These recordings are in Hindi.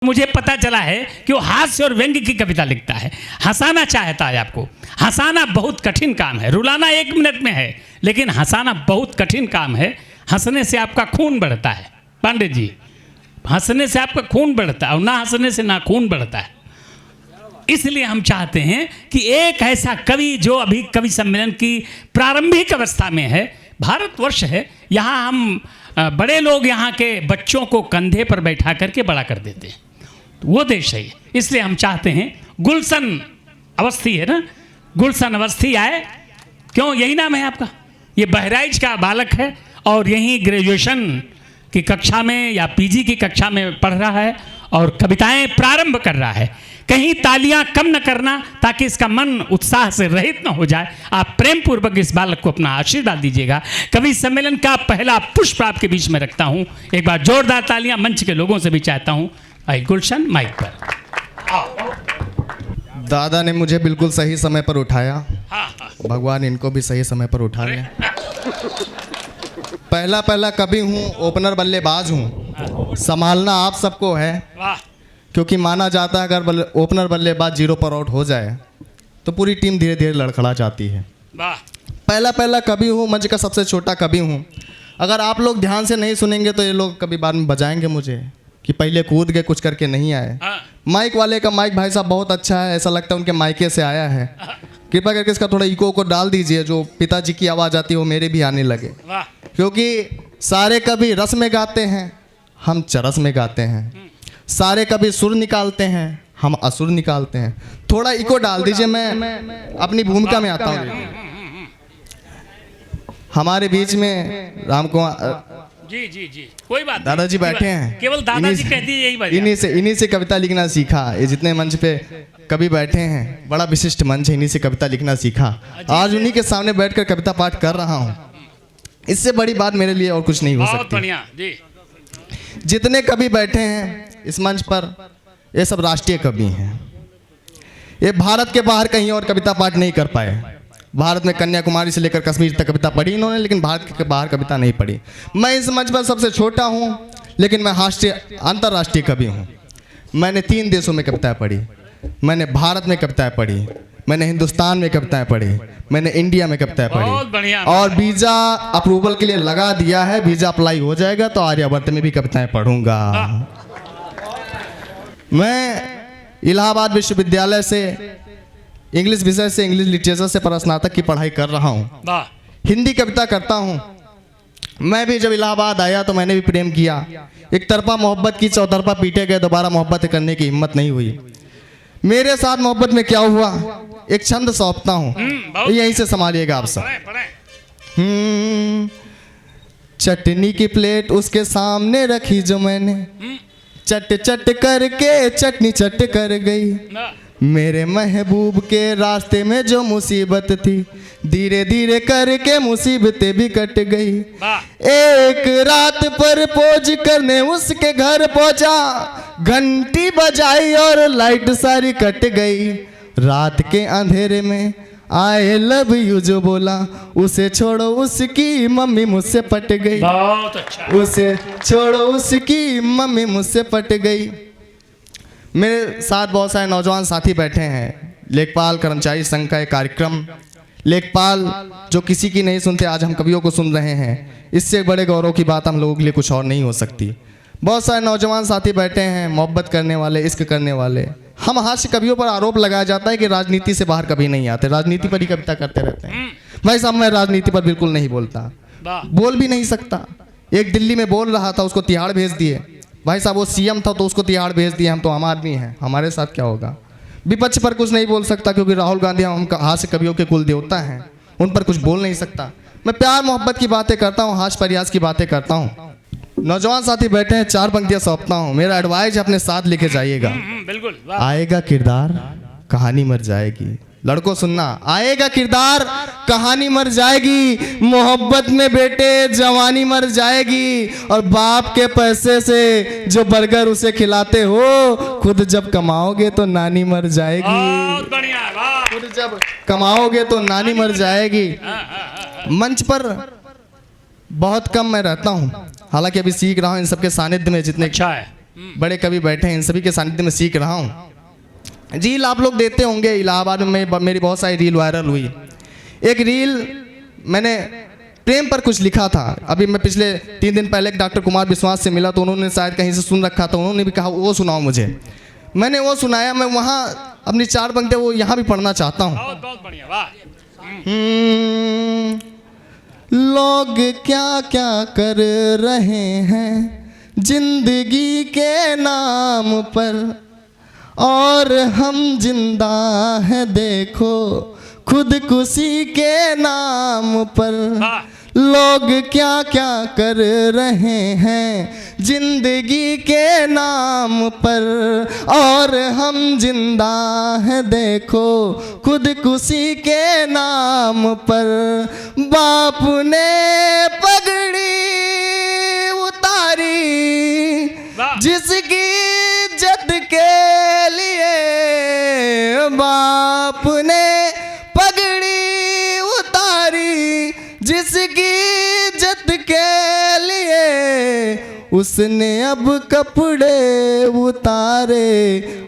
मुझे पता चला है कि वो हास्य और व्यंग्य की कविता लिखता है, हंसाना चाहता है आपको। हंसाना बहुत कठिन काम है, रुलाना 1 मिनट में है, लेकिन हंसाना बहुत कठिन काम है। हंसने से आपका खून बढ़ता है पांडे जी, हंसने से आपका खून बढ़ता है और ना हंसने से ना खून बढ़ता है। इसलिए हम चाहते हैं कि एक ऐसा कवि जो अभी कवि सम्मेलन की प्रारंभिक अवस्था में है, भारतवर्ष है, यहाँ हम बड़े लोग यहाँ के बच्चों को कंधे पर बैठा करके बड़ा कर देते हैं, तो वो देश है। इसलिए हम चाहते हैं गुलशन अवस्थी है ना, गुलशन अवस्थी आए। क्यों, यही नाम है आपका? ये बहराइच का बालक है और यहीं ग्रेजुएशन की कक्षा में या पीजी की कक्षा में पढ़ रहा है और कविताएं प्रारंभ कर रहा है। कहीं तालियां कम न करना ताकि इसका मन उत्साह से रहित न हो जाए। आप प्रेम पूर्वक इस बालक को अपना आशीर्वाद दीजिएगा। कवि सम्मेलन का पहला पुष्प आपके बीच में रखता हूं। एक बार जोरदार तालियां मंच के लोगों से भी चाहता हूं। आई गुलशन माइक पर। दादा ने मुझे बिल्कुल सही समय पर उठाया। हाँ। भगवान इनको भी सही समय पर उठा लें। पहला कवि हूँ, ओपनर बल्लेबाज हूँ। संभालना आप सबको है, क्योंकि माना जाता है अगर ओपनर बल्लेबाज 0 पर आउट हो जाए तो पूरी टीम धीरे धीरे लड़खड़ा जाती है। पहला कवि हूँ, मंच का सबसे छोटा कवि हूँ। अगर आप लोग ध्यान से नहीं सुनेंगे तो ये लोग कभी बाद में बजाएंगे मुझे कि पहले कूद गए कुछ करके नहीं आए। माइक वाले का माइक भाई साहब बहुत अच्छा है, ऐसा लगता है उनके माइके से आया है। कृपया करके इसका थोड़ा इको को डाल दीजिए, जो पिताजी की आवाज़ आती है वो मेरे भी आने लगे, क्योंकि सारे कवि रस में गाते हैं, हम चरस में गाते हैं। सारे कभी सुर निकालते हैं, हम असुर निकालते हैं। थोड़ा इको डाल दीजिए, मैं अपनी भूमिका में आता हूँ। हमारे बीच में राम कुमार जी कोई बात दादाजी बैठे हैं, केवल दादाजी कह दीजिए यही बात। इन्हीं से कविता लिखना सीखा। ये जितने मंच पे कवि बैठे हैं, बड़ा विशिष्ट मंच है, इन्हीं से कविता लिखना सीखा। आज उन्हीं के सामने बैठकर कविता पाठ कर रहा हूँ। इससे बड़ी बात मेरे लिए और कुछ नहीं हो सकती। बहुत बढ़िया जी। जितने कवि बैठे हैं इस मंच पर, ये सब राष्ट्रीय कवि हैं। ये भारत के बाहर कहीं और कविता पाठ नहीं कर पाए। भारत में कन्याकुमारी से लेकर कश्मीर तक कविता पढ़ी इन्होंने, लेकिन भारत के बाहर कविता नहीं पढ़ी। मैं इस मंच पर सबसे छोटा हूँ, लेकिन मैं अंतर्राष्ट्रीय कवि हूँ। मैंने 3 देशों में कविताएं पढ़ी। मैंने भारत में कविताएं पढ़ी, मैंने हिंदुस्तान में कविताएं पढ़ी, मैंने इंडिया में कविताएं पढ़ी, और वीज़ा अप्रूवल के लिए लगा दिया है। वीज़ा अप्लाई हो जाएगा तो आर्यावर्त में भी कविताएं पढ़ूंगा। मैं इलाहाबाद विश्वविद्यालय से इंग्लिश विषय से, इंग्लिश लिटरेचर से स्नातक की पढ़ाई कर रहा हूँ। हिंदी कविता करता हूँ। मैं भी जब इलाहाबाद आया तो मैंने भी प्रेम किया। एक तरफा मोहब्बत की, चौतरफा पीटे गए, दोबारा मोहब्बत करने की हिम्मत नहीं हुई। मेरे साथ मोहब्बत में क्या हुआ, एक छंद सौंपता हूँ, यहीं से संभालिएगा आप सब। चटनी की प्लेट उसके सामने रखी जो मैंने, चट चट करके चटनी चट कर गई। मेरे महबूब के रास्ते में जो मुसीबत थी, धीरे धीरे करके मुसीबतें भी कट गई। एक रात पर पोज करने उसके घर पहुंचा, घंटी बजाई और लाइट सारी कट गई। रात के अंधेरे में आई लव यू जो बोला, उसे छोड़ो उसकी मम्मी मुझसे पट गई। बहुत अच्छा। उसे छोड़ो उसकी मम्मी मुझसे पट गई। मेरे साथ बहुत सारे नौजवान साथी बैठे हैं। लेखपाल कर्मचारी संघ का एक कार्यक्रम, लेखपाल जो किसी की नहीं सुनते, आज हम कवियों को सुन रहे हैं। इससे बड़े गौरव की बात हम लोगों के लिए कुछ और नहीं हो सकती। बहुत सारे नौजवान साथी बैठे हैं, मोहब्बत करने वाले, इश्क करने वाले। हम हास्य कवियों पर आरोप लगाया जाता है कि राजनीति से बाहर कभी नहीं आते, राजनीति पर ही कविता करते रहते हैं। भाई साहब, मैं राजनीति पर बिल्कुल नहीं बोलता, बोल भी नहीं सकता। एक दिल्ली में बोल रहा था, उसको तिहाड़ भेज दिए। भाई साहब, वो सीएम था तो उसको तिहाड़ भेज दिए। हम तो आम आदमी हैं, हमारे साथ क्या होगा। विपक्ष पर कुछ नहीं बोल सकता, क्योंकि राहुल गांधी हम हास्य कवियों के कुल देवता हैं, उन पर कुछ बोल नहीं सकता। मैं प्यार मोहब्बत की बातें करता हूँ, हास्य प्रयास की बातें करता हूँ। नौजवान साथी बैठे हैं, 4 पंक्तियां सौंपता हूँ। मेरा एडवाइस अपने साथ लेके जाइएगा। बिल्कुल। आएगा किरदार, कहानी मर जाएगी। लड़कों सुनना, आएगा किरदार, कहानी मर जाएगी। मोहब्बत में बेटे जवानी मर जाएगी। और बाप के पैसे से जो बर्गर उसे खिलाते हो, खुद जब कमाओगे तो नानी मर जाएगी। खुद जब कमाओगे तो नानी मर जाएगी। मंच पर बहुत कम मैं रहता हूँ, हालांकि अभी सीख रहा हूँ इन सबके सानिध्य में। जितने अच्छा है, बड़े कवि बैठे हैं, इन सभी के सानिध्य में सीख रहा हूँ। रील आप लोग देते होंगे, इलाहाबाद में मेरी बहुत सारी रील वायरल हुई। एक रील मैंने प्रेम पर कुछ लिखा था। अभी मैं पिछले 3 दिन पहले डॉक्टर कुमार विश्वास से मिला, तो उन्होंने शायद कहीं से सुन रखा था, उन्होंने भी कहा वो सुनाओ मुझे। मैंने वो सुनाया, मैं वहाँ अपनी 4 पंक्तियाँ वो यहाँ भी पढ़ना चाहता हूँ। बहुत बहुत बढ़िया, वाह। लोग क्या क्या कर रहे हैं जिंदगी के नाम पर, और हम जिंदा हैं देखो खुदकुशी के नाम पर। लोग क्या क्या कर रहे हैं जिंदगी के नाम पर, और हम जिंदा हैं देखो खुदकुशी के नाम पर। बाप ने पगड़ी उतारी जिसकी इज्जत के लिए, बाप ने पगड़ी उतारी जिसकी इज्जत के लिए, उसने अब कपड़े उतारे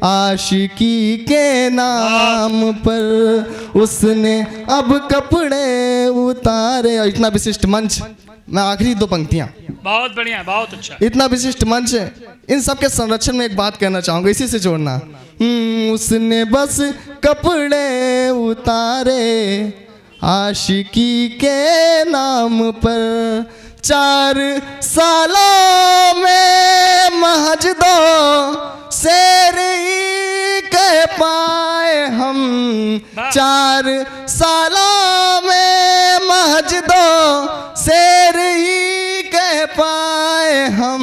आशिकी के नाम पर, उसने अब कपड़े उतारे। इतना विशिष्ट मंच, मैं आखिरी 2 पंक्तियां, बहुत बढ़िया, बहुत अच्छा। इतना विशिष्ट मंच, इन सब के संरक्षण में एक बात कहना चाहूँगा, इसी से जोड़ना। उसने बस कपड़े उतारे आशिकी के नाम पर। 4 सालों में महज 2 शेर ही कह पाए हम, 4 सालों में महज 2 शेर ही कह पाए हम।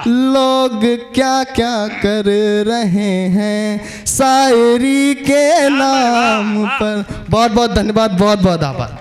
लोग क्या क्या कर रहे हैं शायरी के नाम पर। बहुत बहुत धन्यवाद, बहुत बहुत आभार।